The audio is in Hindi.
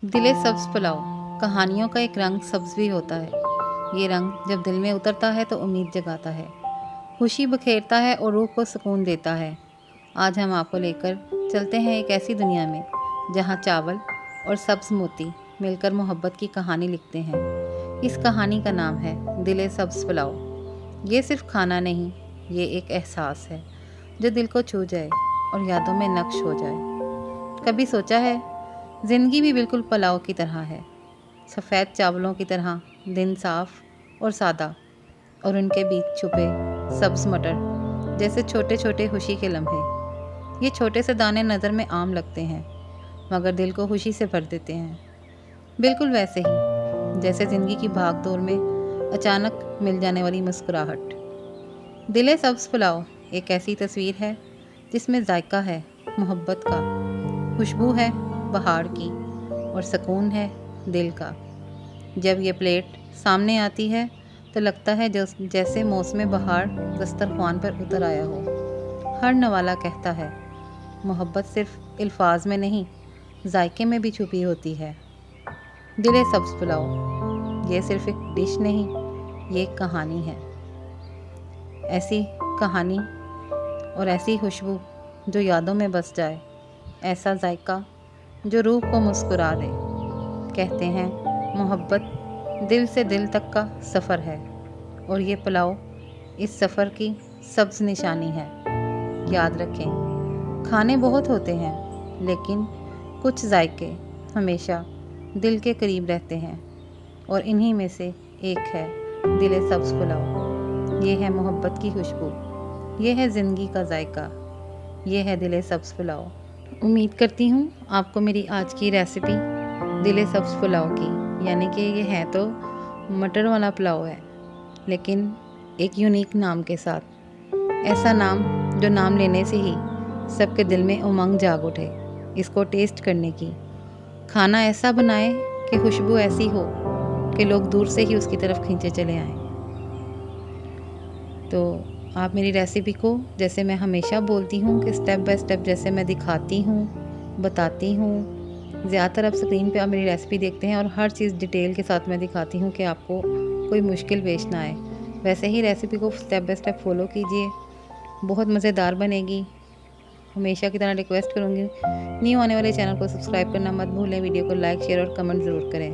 दिले सब्ज़ पुलाव। कहानियों का एक रंग सब्ज़ भी होता है। ये रंग जब दिल में उतरता है तो उम्मीद जगाता है, खुशी बखेरता है और रूह को सुकून देता है। आज हम आपको लेकर चलते हैं एक ऐसी दुनिया में जहाँ चावल और सब्ज़ मोती मिलकर मोहब्बत की कहानी लिखते हैं। इस कहानी का नाम है दिले सब्ज़ पुलाव। ये सिर्फ खाना नहीं, ये एक एहसास है जो दिल को छू जाए और यादों में नक्श हो जाए। कभी सोचा है ज़िंदगी भी बिल्कुल पुलाव की तरह है, सफ़ेद चावलों की तरह, दिन साफ और सादा, और उनके बीच छुपे सब्ज़ मटर जैसे छोटे छोटे खुशी के लम्हे। ये छोटे से दाने नज़र में आम लगते हैं मगर दिल को खुशी से भर देते हैं। बिल्कुल वैसे ही जैसे ज़िंदगी की भाग दौड़ में अचानक मिल जाने वाली मुस्कुराहट। दिले सब्ज़ पुलाव एक ऐसी तस्वीर है जिसमें जायका है मोहब्बत का, खुशबू है बहार की और सुकून है दिल का। जब ये प्लेट सामने आती है तो लगता है जैसे मौसम बहार दस्तरख्वान पर उतर आया हो। हर नवाला कहता है मोहब्बत सिर्फ अल्फाज में नहीं, जायके में भी छुपी होती है। दिले सब्ज़ पुलाव ये सिर्फ एक डिश नहीं, ये एक कहानी है। ऐसी कहानी और ऐसी खुशबू जो यादों में बस जाए, ऐसा जायका जो रूह को मुस्कुरा दे। कहते हैं मोहब्बत दिल से दिल तक का सफ़र है और ये पुलाव इस सफ़र की सब्ज़ निशानी है। याद रखें, खाने बहुत होते हैं लेकिन कुछ जायके हमेशा दिल के करीब रहते हैं और इन्हीं में से एक है दिले सब्ज़ पुलाव। ये है मोहब्बत की खुशबू, ये है ज़िंदगी का जायका, ये है दिले सब्ज़ पुलाव। उम्मीद करती हूँ आपको मेरी आज की रेसिपी दिले सब्ज़ पुलाव की, यानी कि ये है तो मटर वाला पुलाव है लेकिन एक यूनिक नाम के साथ। ऐसा नाम जो नाम लेने से ही सबके दिल में उमंग जाग उठे इसको टेस्ट करने की। खाना ऐसा बनाए कि खुशबू ऐसी हो कि लोग दूर से ही उसकी तरफ खींचे चले आएँ। तो आप मेरी रेसिपी को, जैसे मैं हमेशा बोलती हूँ कि स्टेप बाय स्टेप जैसे मैं दिखाती हूँ, बताती हूँ, ज़्यादातर आप स्क्रीन पे आप मेरी रेसिपी देखते हैं और हर चीज़ डिटेल के साथ मैं दिखाती हूँ कि आपको कोई मुश्किल पेश ना आए। वैसे ही रेसिपी को स्टेप बाय स्टेप फॉलो कीजिए, बहुत मज़ेदार बनेगी। हमेशा की तरह रिक्वेस्ट करूँगी, न्यू आने वाले चैनल को सब्सक्राइब करना मत भूलें, वीडियो को लाइक शेयर और कमेंट ज़रूर करें।